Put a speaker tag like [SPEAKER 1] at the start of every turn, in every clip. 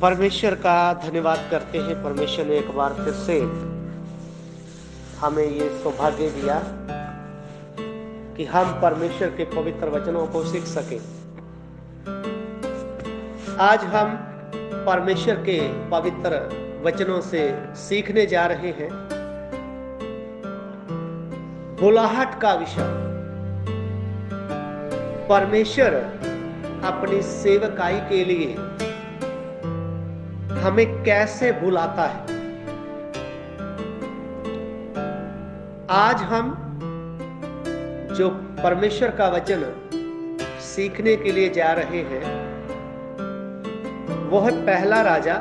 [SPEAKER 1] परमेश्वर का धन्यवाद करते हैं। परमेश्वर ने एक बार फिर से हमें ये सौभाग्य दिया कि हम परमेश्वर के पवित्र वचनों को सीख सके। आज हम परमेश्वर के पवित्र वचनों से सीखने जा रहे हैं बुलाहट का विषय। परमेश्वर अपनी सेवकाई के लिए हमें कैसे बुलाता है। आज हम जो परमेश्वर का वचन सीखने के लिए जा रहे हैं वो है पहला राजा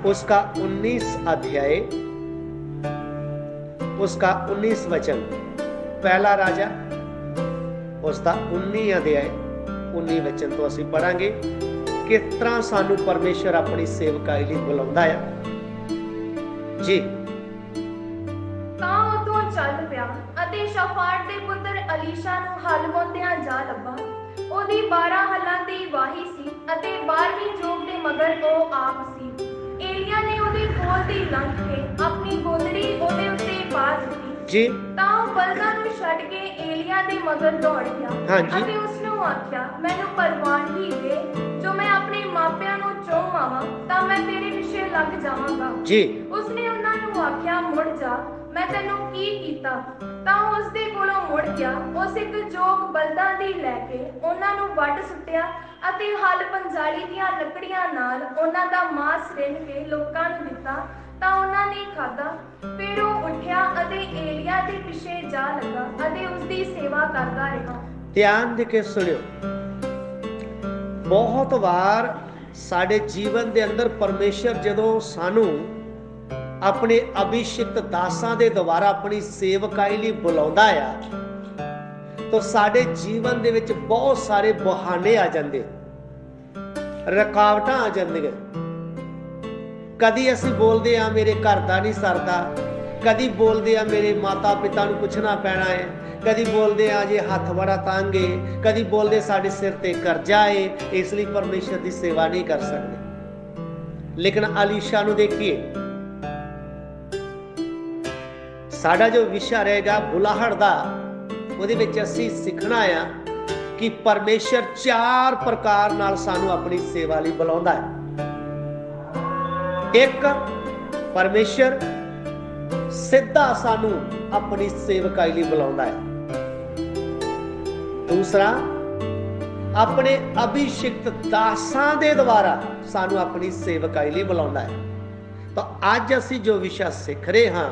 [SPEAKER 1] उसका 19 अध्याय उसका 19 वचन। पहला राजा उसका 19 अध्याय 19 वचन तो ਅਸੀਂ ਪੜਾਂਗੇ किस तरह सानू परमेश्वर अपनी सेवकाई ਲਈ ਬੁਲਾਉਂਦਾ ਹੈ ਜੀ।
[SPEAKER 2] ਤਾਂ ਉਦੋਂ ਚੱਲ ਪਿਆ ਅਤੇ ਸ਼ਾਫਾਟ ਦੇ ਪੁੱਤਰ ਅਲੀਸ਼ਾ ਨੂੰ ਹਲ ਵਾਉਂਦਿਆਂ ਜਾ ਲੱਭਾ। ਉਹਦੀ 12 ਹੱਲਾਂ ਦੀ ਵਾਹੀ ਸੀ ਅਤੇ 12ਵੀਂ ਜੋਗ ਦੇ ਮਗਰ ਉਹ ਆਪ ਸੀ। ਏਲੀਆ ਨੇ ਉਹਦੇ ਕੋਲ ਦੀ ਲੰਘ ਕੇ ਆਪਣੀ ਗੋਦੜੀ ਉਹਦੇ ਉੱਤੇ ਪਾ ਦਿੱਤੀ
[SPEAKER 1] ਜੀ।
[SPEAKER 2] ਤਾਂ ਉਹ ਬਲਦਾਂ ਨੂੰ ਛੱਡ ਕੇ ਏਲੀਆ ਦੇ ਮਗਰ ਦੌੜ ਗਿਆ ਅਤੇ ਉਸ ਨੂੰ ਆਖਿਆ, ਮੈਨੂੰ ਪ੍ਰਵਾਨਗੀ ਦੇ ਜੋ ਮੈਂ ਆਪਣੇ ਮਾਪਿਆਂ ਨੂੰ ਚੁੰਮ ਆਵਾਂ ਤਾਂ ਮੈਂ ਤੇਰੇ ਪਿੱਛੇ ਲੱਗ ਜਾਵਾਂਗਾ
[SPEAKER 1] ਜੀ।
[SPEAKER 2] ਉਸਨੇ ਉਹਨਾਂ ਨੂੰ ਆਖਿਆ, ਮੁੜ ਜਾ, ਮੈਂ ਤੈਨੂੰ ਕੀ ਕੀਤਾ। ਤਾਂ ਉਸ ਦੇ ਕੋਲੋਂ ਮੁੜ ਗਿਆ। ਉਸ ਇੱਕ ਜੋਗ ਬਲਦਾਂ ਦੀ ਲੈ ਕੇ ਉਹਨਾਂ ਨੂੰ ਵੱਢ ਸੁੱਟਿਆ ਅਤੇ ਹਲ ਪੰਜਾਲੀ ਦੀਆਂ ਲੱਕੜੀਆਂ ਨਾਲ ਉਹਨਾਂ ਦਾ ਮਾਸ ਰਿੰਨ ਕੇ ਲੋਕਾਂ ਨੂੰ ਦਿੱਤਾ ਤਾਂ ਉਹਨਾਂ ਨੇ ਖਾਧਾ। ਫਿਰ ਉਹ ਉੱਠਿਆ ਅਤੇ ਏਲੀਆ ਦੇ ਪਿੱਛੇ ਜਾ ਲੱਗਾ ਅਤੇ ਉਸ ਦੀ ਸੇਵਾ ਕਰਦਾ ਰਿਹਾ।
[SPEAKER 1] ਧਿਆਨ ਦੇ ਕੇ ਸੁਣਿਓ। ਬਹੁਤ ਵਾਰ ਸਾਡੇ ਜੀਵਨ ਦੇ ਅੰਦਰ ਪਰਮੇਸ਼ਰ ਜਦੋਂ ਸਾਨੂੰ ਆਪਣੇ ਅਭਿਸ਼ਿਕਤ ਦਾਸਾਂ ਦੇ ਦੁਆਰਾ ਆਪਣੀ ਸੇਵਕਾਈ ਲਈ ਬੁਲਾਉਂਦਾ ਆ ਤਾਂ ਸਾਡੇ ਜੀਵਨ ਦੇ ਵਿੱਚ ਬਹੁਤ ਸਾਰੇ ਬਹਾਨੇ ਆ ਜਾਂਦੇ, ਰੁਕਾਵਟਾਂ ਆ ਜਾਂਦੀਆਂ। ਕਦੀ ਅਸੀਂ ਬੋਲਦੇ ਆ ਮੇਰੇ ਘਰ ਦਾ ਨਹੀਂ ਸਰਦਾ, ਕਦੀ ਬੋਲਦੇ ਆ ਮੇਰੇ ਮਾਤਾ ਪਿਤਾ ਨੂੰ ਪੁੱਛਣਾ ਪੈਣਾ ਹੈ, ਕਦੀ ਬੋਲਦੇ ਆ ਜੇ ਹੱਥ ਬੜਾ ਤੰਗ ਏ, ਕਦੀ ਬੋਲਦੇ ਸਾਡੇ ਸਿਰ ਤੇ ਕਰਜ਼ਾ ਏ, ਇਸ ਲਈ ਪਰਮੇਸ਼ਰ ਦੀ ਸੇਵਾ ਨਹੀਂ ਕਰ ਸਕਦੇ। ਲੇਕਿਨ ਅਲੀਸ਼ਾ ਨੂੰ ਦੇਖੀਏ, ਸਾਡਾ ਜੋ ਵਿਸ਼ਾ ਰਹੇਗਾ ਬੁਲਾਹਟ ਦਾ, ਉਹਦੇ ਵਿੱਚ ਅਸੀਂ ਸਿੱਖਣਾ ਆ ਕਿ ਪਰਮੇਸ਼ਰ 4 ਪ੍ਰਕਾਰ ਨਾਲ ਸਾਨੂੰ ਆਪਣੀ ਸੇਵਾ ਲਈ ਬੁਲਾਉਂਦਾ ਹੈ। ਇੱਕ, ਪਰਮੇਸ਼ਰ ਸਿੱਧਾ ਸਾਨੂੰ ਆਪਣੀ ਸੇਵਕਾਈ ਲਈ ਬੁਲਾਉਂਦਾ ਹੈ। ਦੂਸਰਾ, ਆਪਣੇ ਅਭਿਸ਼ਿਕਤ ਦਾਸਾਂ ਦੇ ਦੁਆਰਾ ਸਾਨੂੰ ਆਪਣੀ ਸੇਵਕਾਈ ਲਈ ਬੁਲਾਉਂਦਾ ਹੈ। ਤਾਂ ਅੱਜ ਅਸੀਂ ਜੋ ਵਿਸ਼ਾ ਸਿੱਖ ਰਹੇ ਹਾਂ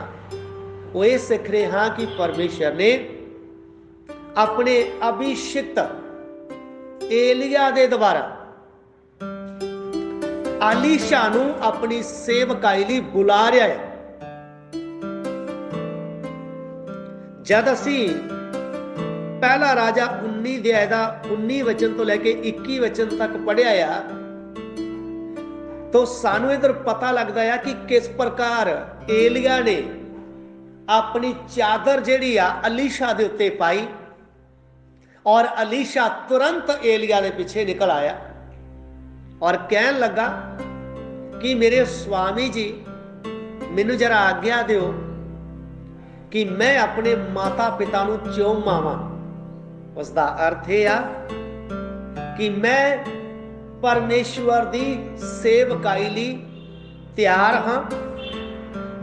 [SPEAKER 1] ਉਹ ਇਹ ਸਿੱਖ ਰਹੇ ਹਾਂ ਕਿ ਪਰਮੇਸ਼ਰ ਨੇ ਆਪਣੇ ਅਭਿਸ਼ਿਕਤ ਏਲੀਆ ਦੇ ਦੁਆਰਾ ਅਲੀਸ਼ਾ ਨੂੰ ਆਪਣੀ ਸੇਵਕਾਈ ਲਈ ਬੁਲਾ ਰਿਹਾ ਹੈ। ਜਦ ਅਸੀਂ ਪਹਿਲਾ ਰਾਜਾ 19 ਅਧਿਆਇ ਦਾ 19 ਵਚਨ ਤੋਂ ਲੈ ਕੇ 21 ਵਚਨ ਤੱਕ ਪੜ੍ਹਿਆ ਆ ਤਾਂ ਸਾਨੂੰ ਇਧਰ ਪਤਾ ਲੱਗਦਾ ਆ ਕਿ ਕਿਸ ਪ੍ਰਕਾਰ ਏਲੀਆ ਨੇ ਆਪਣੀ ਚਾਦਰ ਜਿਹੜੀ ਆ ਅਲੀਸ਼ਾ ਦੇ ਉੱਤੇ ਪਾਈ ਔਰ ਅਲੀਸ਼ਾ ਤੁਰੰਤ ਏਲੀਆ ਦੇ ਪਿੱਛੇ ਨਿਕਲ ਆਇਆ ਔਰ ਕਹਿਣ ਲੱਗਾ ਕਿ ਮੇਰੇ ਸੁਆਮੀ ਜੀ, ਮੈਨੂੰ ਜਰਾ ਆਗਿਆ ਦਿਓ ਕਿ ਮੈਂ ਆਪਣੇ ਮਾਤਾ ਪਿਤਾ ਨੂੰ ਚੁੰਮ ਆਵਾਂ। ਉਸ ਦਾ ਅਰਥ ਇਹ ਆ ਕਿ ਮੈਂ ਪਰਮੇਸ਼ਵਰ ਦੀ ਸੇਵਕਾਈ ਲਈ ਤਿਆਰ ਹਾਂ।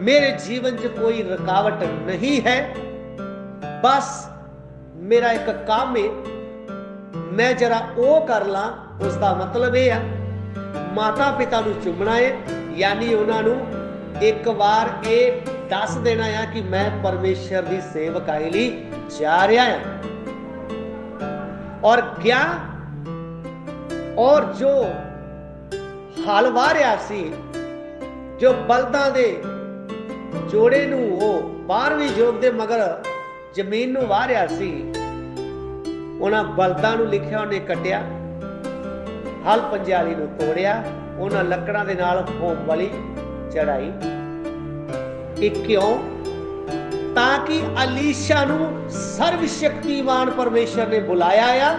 [SPEAKER 1] ਮੇਰੇ ਜੀਵਨ 'ਚ ਕੋਈ ਰੁਕਾਵਟ ਨਹੀਂ ਹੈ, ਬਸ ਮੇਰਾ ਇੱਕ ਕੰਮ ਹੈ, ਮੈਂ ਜਰਾ ਉਹ ਕਰ ਲਾਂ। ਉਸ ਦਾ ਮਤਲਬ ਇਹ ਆ ਮਾਤਾ ਪਿਤਾ ਨੂੰ ਚੁੰਮਣਾ ਹੈ, ਯਾਨੀ ਉਹਨਾਂ ਨੂੰ ਇੱਕ ਵਾਰ ਇਹ ਦੱਸ ਦੇਣਾ ਆ ਕਿ ਮੈਂ ਪਰਮੇਸ਼ਰ ਦੀ ਸੇਵਕਾਈ ਲਈ ਜਾ ਰਿਹਾ ਹਾਂ। ਔਰ ਗਿਆ ਔਰ ਜੋ ਹਲ ਵਾਹ ਰਿਹਾ ਸੀ, ਜੋ ਬਲਦਾਂ ਦੇ ਜੋੜੇ ਨੂੰ ਉਹ 12ਵੀਂ ਜੋਗ ਦੇ ਮਗਰ ਜ਼ਮੀਨ ਨੂੰ ਵਾਹ ਰਿਹਾ ਸੀ, ਉਹਨਾਂ ਬਲਦਾਂ ਨੂੰ ਲਿਖਿਆ ਉਹਨੇ ਕੱਟਿਆ, ਹਲ ਪੰਜਾਲੀ ਨੂੰ ਤੋੜਿਆ, ਉਹਨਾਂ ਲੱਕੜਾਂ ਦੇ ਨਾਲ ਹੋਮ ਬਲੀ ਚੜਾਈ। ਇਹ ਕਿਉਂ? ਤਾਂ ਕਿ ਅਲੀਸ਼ਾ ਨੂੰ ਸਰਵ ਸ਼ਕਤੀਮਾਨ ਪਰਮੇਸ਼ਰ ਨੇ ਬੁਲਾਇਆ ਆ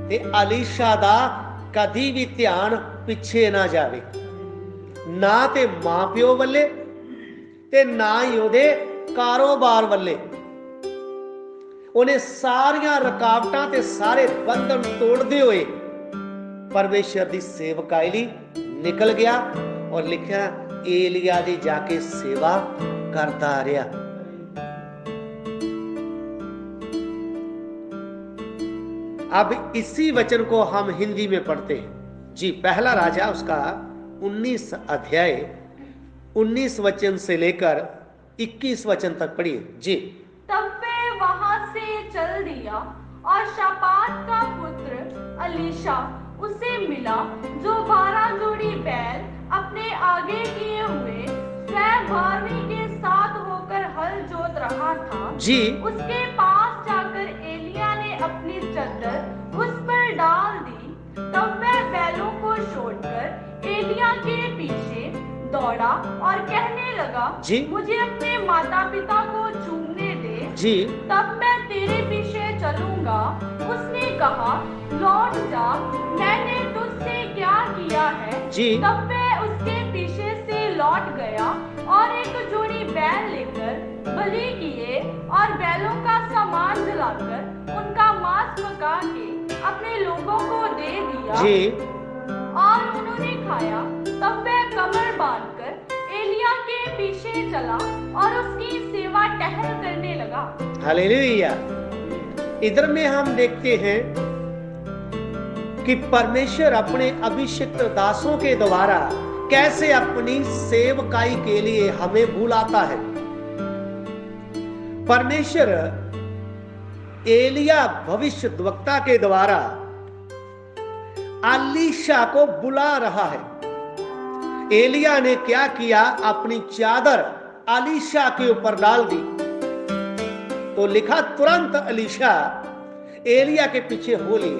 [SPEAKER 1] ਤੇ ਅਲੀਸ਼ਾ ਦਾ ਕਦੀ ਵੀ ਧਿਆਨ ਪਿੱਛੇ ਨਾ ਜਾਵੇ, ਨਾ ਤੇ ਮਾਂ ਪਿਓ ਵੱਲੇ ਤੇ ਨਾ ਹੀ ਉਹਦੇ ਕਾਰੋਬਾਰ ਵੱਲੇ। ਉਹਨੇ ਸਾਰੀਆਂ ਰੁਕਾਵਟਾਂ ਤੇ ਸਾਰੇ ਬੰਧਨ ਤੋੜਦੇ ਹੋਏ ਪਰਮੇਸ਼ਰ ਦੀ ਸੇਵਕਾਈ ਲਈ ਨਿਕਲ ਗਿਆ ਔਰ ਲਿਖਿਆ एलिया ਦੀ ਜਾ ਕੇ सेवा करता रहा। अब इसी वचन को हम हिंदी में पढ़ते हैं जी। पहला राजा उसका 19 अध्याय 19 वचन से लेकर 21 वचन तक पढ़िए जी।
[SPEAKER 2] तब वे वहां से चल दिया और शापात का पुत्र अलीशा उसे मिला, जो 12 जोड़ी बैल अपने आगे किए हुए स्वयं भारवी के साथ होकर हल जोत रहा था
[SPEAKER 1] जी।
[SPEAKER 2] उसके पास जाकर एलिया ने अपनी चद्दर उस पर डाल दी। तब वह बैलों को छोड़कर एलिया के पीछे दौड़ा और कहने लगा
[SPEAKER 1] जी।
[SPEAKER 2] मुझे अपने माता पिता को चूमने दे
[SPEAKER 1] जी।
[SPEAKER 2] तब मैं तेरे पीछे चलूंगा। उसने कहा लौट जा, मैंने तुझसे क्या किया है
[SPEAKER 1] जी।
[SPEAKER 2] तब वह उसके पीछे से लौट गया और एक जोड़ी बैल लेकर बलि किए और बैलों का सामान जलाकर उनका मांस पका के अपने लोगों को दे दिया
[SPEAKER 1] जी।
[SPEAKER 2] और उन्होंने खाया। तब वह कमर बांधकर एलिया के पीछे चला और उसकी सेवा टहल करने लगा।
[SPEAKER 1] हालेलुया। इधर में हम देखते हैं कि परमेश्वर अपने अभिषिक्त दासों के द्वारा कैसे अपनी सेवकाई के लिए हमें बुलाता है। परमेश्वर एलिया भविष्यद्वक्ता के द्वारा अलीशा को बुला रहा है। एलिया ने क्या किया, अपनी चादर अलीशा के ऊपर डाल दी तो लिखा तुरंत अलीशा एलिया के पीछे हो लिए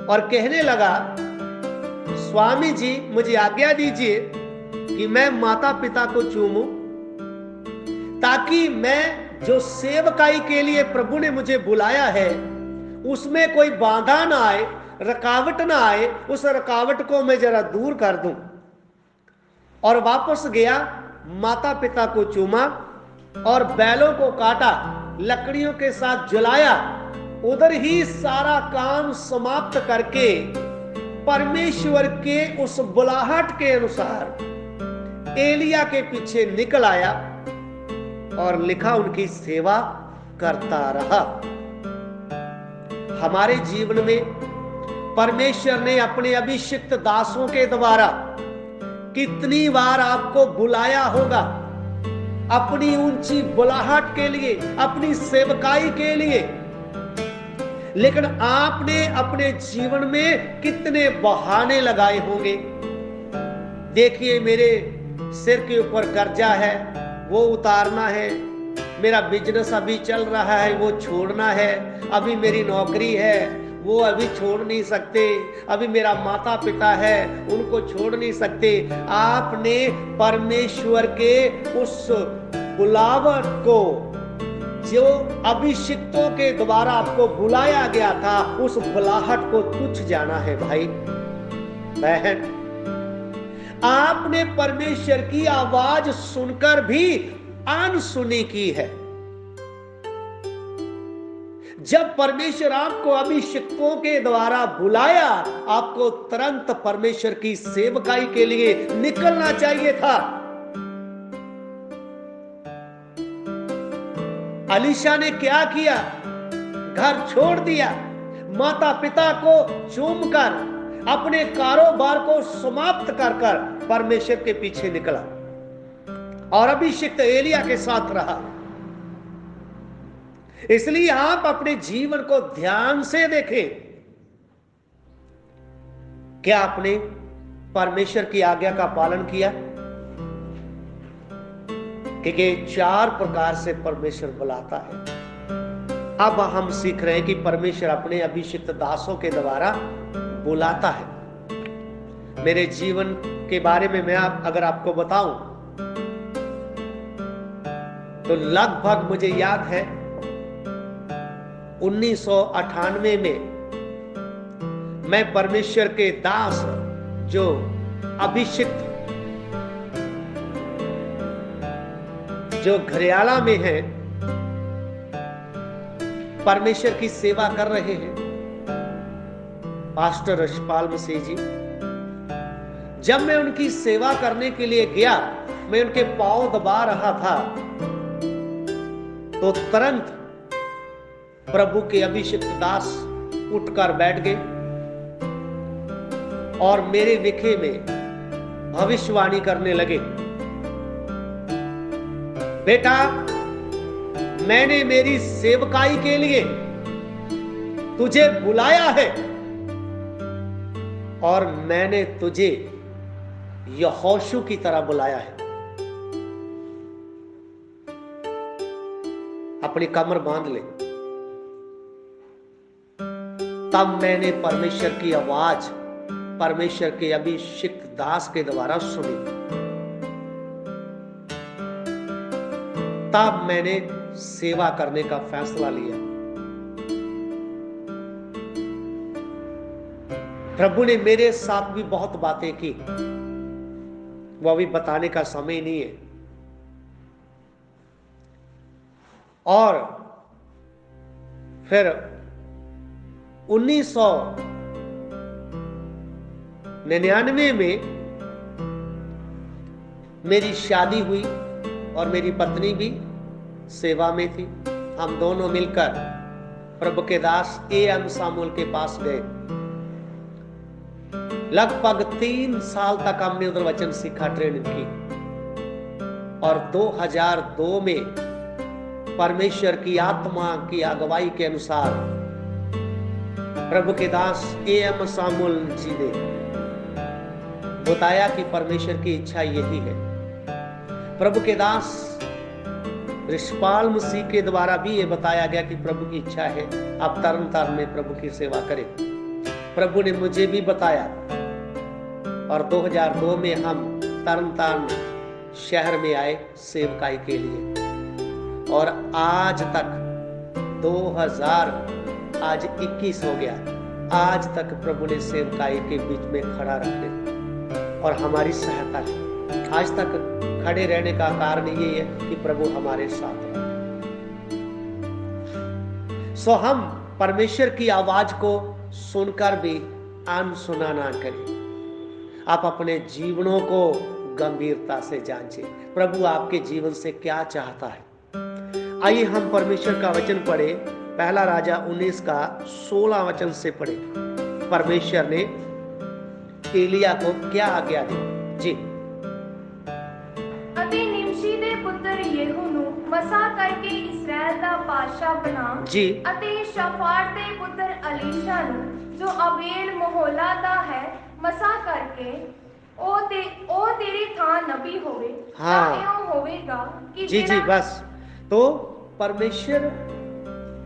[SPEAKER 1] और कहने लगा स्वामी जी मुझे आज्ञा दीजिए कि मैं माता पिता को चूमूं, ताकि मैं जो सेवकाई के लिए प्रभु ने मुझे बुलाया है उसमें कोई बाधा ना आए, रुकावट ना आए, उस रुकावट को मैं जरा दूर कर दूं। और वापस गया, माता पिता को चूमा और बैलों को काटा, लकड़ियों के साथ जलाया। उधर ही सारा काम समाप्त करके परमेश्वर के उस बुलाहट के अनुसार एलिया के पीछे निकल आया और लिखा उनकी सेवा करता रहा। हमारे जीवन में परमेश्वर ने अपने अभिषिक्त दासों के द्वारा कितनी बार आपको बुलाया होगा अपनी ऊंची बुलाहट के लिए, अपनी सेवकाई के लिए, लेकिन आपने अपने जीवन में कितने बहाने लगाए होंगे। देखिए मेरे सिर के ऊपर कर्जा है वो उतारना है, मेरा बिजनेस अभी चल रहा है वो छोड़ना है, अभी मेरी नौकरी है वो अभी छोड़ नहीं सकते, अभी मेरा माता पिता है उनको छोड़ नहीं सकते। आपने परमेश्वर के उस बुलावट को, जो अभिषिक्तों के द्वारा आपको बुलाया गया था, उस बुलाहट को तुच्छ जाना है भाई बहन। आपने परमेश्वर की आवाज सुनकर भी अनसुनी की है। जब परमेश्वर आपको अभिषिक्तों के द्वारा बुलाया, आपको तुरंत परमेश्वर की सेवकाई के लिए निकलना चाहिए था। अलीशा ने क्या किया, घर छोड़ दिया, माता पिता को चूमकर अपने कारोबार को समाप्त कर कर परमेश्वर के पीछे निकला और अभिषिक्त एलिया के साथ रहा। इसलिए आप अपने जीवन को ध्यान से देखें, क्या आपने परमेश्वर की आज्ञा का पालन किया? क्योंकि 4 प्रकार से परमेश्वर बुलाता है। अब हम सीख रहे हैं कि परमेश्वर अपने अभिषिक्त दासों के द्वारा बुलाता है। मेरे जीवन के बारे में मैं अगर आपको बताऊं तो लगभग मुझे याद है 1998 में मैं परमेश्वर के दास जो अभिषिक्त, जो घरियाला में है, परमेश्वर की सेवा कर रहे हैं, पास्टर यशपाल मसीह जी। जब मैं उनकी सेवा करने के लिए गया, मैं उनके पांव दबा रहा था, तो तुरंत प्रभु के अभिषिक्त दास उठकर बैठ गए और मेरे विखे में भविष्यवाणी करने लगे। बेटा, मैंने मेरी सेवकाई के लिए तुझे बुलाया है और मैंने तुझे यहोशू की तरह बुलाया है। अपनी कमर बांध ले। तब मैंने परमेश्वर की आवाज, परमेश्वर के अभिषिक्त दास के द्वारा सुनी। तब मैंने सेवा करने का फैसला लिया। प्रभु ने मेरे साथ भी बहुत बातें की, वो अभी बताने का समय नहीं है। और फिर 1999 में मेरी शादी हुई और मेरी पत्नी भी सेवा में थी। हम दोनों मिलकर प्रभु के दास A.M. सामुएल के पास गए। लगभग 3 साल तक हमने उधर वचन सीखा, ट्रेनिंग की। और 2002 में परमेश्वर की आत्मा की अगुवाई के अनुसार प्रभु के दास A.M. सामुएल जी ने बताया कि परमेश्वर की इच्छा यही है। प्रभु के दास यशपाल मसीह के द्वारा भी ये बताया गया कि प्रभु की इच्छा है आप तरन तारण में प्रभु की सेवा करें। प्रभु ने मुझे भी बताया और 2002 में हम तरन तारण शहर में आए सेवकाई के लिए। और आज तक 2021 हो गया, आज तक प्रभु ने सेवकाई के बीच में खड़ा रखे और हमारी सहायता की। आज तक खड़े रहने का कारण ये है कि प्रभु हमारे साथ है। सो हम परमेश्वर की आवाज को सुनकर भी अनसुना ना करें। आप अपने जीवनों को गंभीरता से जांचें, प्रभु आपके जीवन से क्या चाहता है। आइए हम परमेश्वर का वचन पढ़े। पहला राजा 19 का 16 वचन से पढ़े। परमेश्वर ने एलिया को क्या आज्ञा दी? जी।
[SPEAKER 2] ਅਤੇ ਨਿਮਸ਼ੀ ਦੇ ਪੁੱਤਰ ਯੇਹੂ ਨੂੰ ਮਸਾ ਕਰਕੇ ਇਸਰਾਇਲ ਦਾ ਬਾਦਸ਼ਾਹ ਬਣਾ।
[SPEAKER 1] ਜੀ।
[SPEAKER 2] ਅਤੇ ਸ਼ਾਫਾਟ ਦੇ ਪੁੱਤਰ ਅਲੀਸ਼ਾ ਨੂੰ ਜੋ ਅਬੇਲ ਮਹੋਲਾ ਦਾ ਹੈ ਮਸਾ ਕਰਕੇ ਉਹ ਤੇਰੀ ਥਾਂ ਨਬੀ ਹੋਵੇ।
[SPEAKER 1] हाँ।
[SPEAKER 2] ਤਾਂ ਇਉਂ ਹੋਵੇਗਾ ਕਿ
[SPEAKER 1] जी जी बस। तो परमेश्वर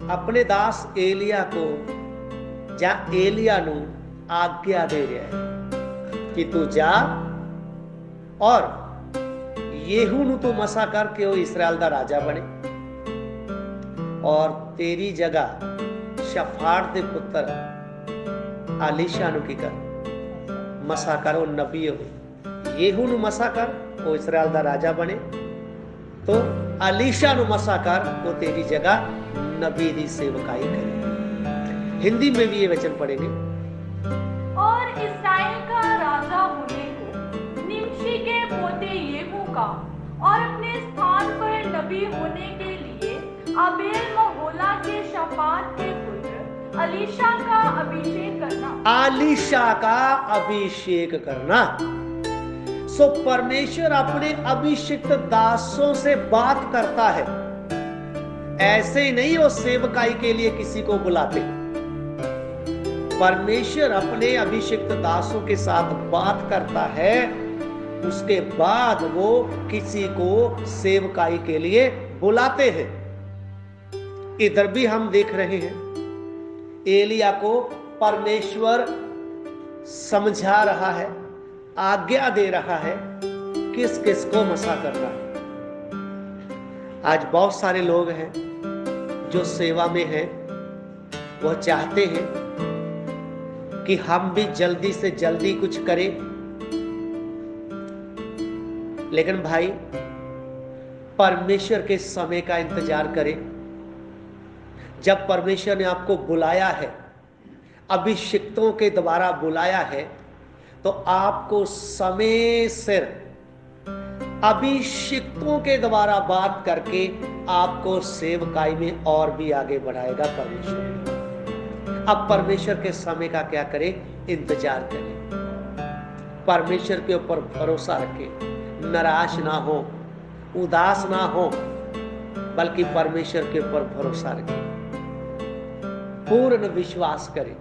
[SPEAKER 1] अपने दास एलिया को या एलिया नू आज्ञा दे रहा है कि तू जा और येहू नू तू मसा करके वो इस्राएल दा राजा बने और तेरी जगह शफाट दे पुत्र अलीशा नू की कर मसा कर, वो नबी हो। येहू नू मसा कर, वो इस्राएल दा राजा बने। तो अलीशा नू मसा कर, वो तेरी जगह नबी दी सेवकाई करे। हिंदी में भी ये वचन पढ़ेंगे।
[SPEAKER 3] और इस्राएल का राजा होने को निमशी के पोते येहू का और अपने स्थान पर नबी होने के लिए अबेल महोला के शफात के पुत्र अलीशा का अभिषेक करना।
[SPEAKER 1] अलीशा का अभिषेक करना। सो परमेश्वर अपने अभिषिक्त दासों से बात करता है। ऐसे ही नहीं वो सेवकाई के लिए किसी को बुलाते। परमेश्वर अपने अभिषिक्त दासों के साथ बात करता है, उसके बाद वो किसी को सेवकाई के लिए बुलाते हैं। इधर भी हम देख रहे हैं एलिया को परमेश्वर समझा रहा है, आज्ञा दे रहा है किस किस को मसा करना है। आज बहुत सारे लोग हैं जो सेवा में हैं, वो चाहते हैं कि हम भी जल्दी से जल्दी कुछ करें लेकिन भाई परमेश्वर के समय का इंतजार करें। जब परमेश्वर ने आपको बुलाया है, अभिषिक्तों के द्वारा बुलाया है, तो आपको समय सिर अभिषिक्तों के द्वारा बात करके आपको सेवकाई में और भी आगे बढ़ाएगा परमेश्वर। अब परमेश्वर के समय का क्या करें? इंतजार करें। परमेश्वर के ऊपर भरोसा रखें, निराश ना हो, उदास ना हो, बल्कि परमेश्वर के ऊपर भरोसा रखें, पूर्ण विश्वास करें।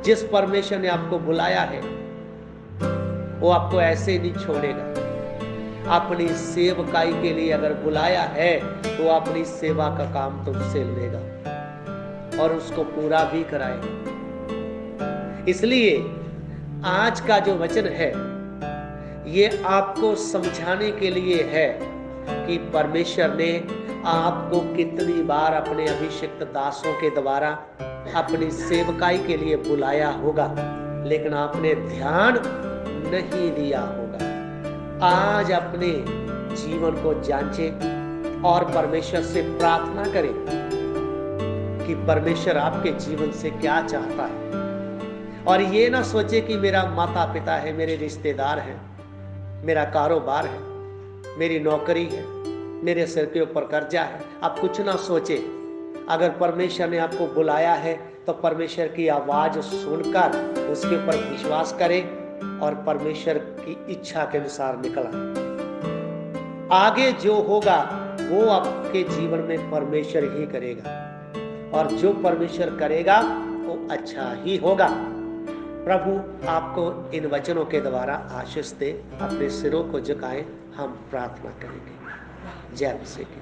[SPEAKER 1] जिस परमेश्वर ने आपको बुलाया है वो आपको ऐसे नहीं छोड़ेगा। अपनी सेवकाई के लिए अगर बुलाया है तो अपनी सेवा का काम तुमसे लेगा और उसको पूरा भी कराएगा। इसलिए आज का जो वचन है ये आपको समझाने के लिए है कि परमेश्वर ने आपको कितनी बार अपने अभिषिक्त दासों के द्वारा अपनी सेवकाई के लिए बुलाया होगा, लेकिन आपने ध्यान नहीं दिया होगा। आज अपने जीवन को जांचें और परमेश्वर से प्रार्थना करें कि परमेश्वर आपके जीवन से क्या चाहता है। और ये ना सोचे कि मेरा माता पिता है, मेरे रिश्तेदार हैं, मेरा कारोबार है, मेरी नौकरी है, मेरे सिर के ऊपर कर्जा है। आप कुछ ना सोचे। अगर परमेश्वर ने आपको बुलाया है तो परमेश्वर की आवाज सुनकर उसके ऊपर विश्वास करें और परमेश्वर की इच्छा के अनुसार निकल आए। आगे जो होगा वो आपके जीवन में परमेश्वर ही करेगा, और जो परमेश्वर करेगा वो अच्छा ही होगा। प्रभु आपको इन वचनों के द्वारा आशीष दे। अपने सिरों को झुकाएं, हम प्रार्थना करेंगे। जय मसीह की।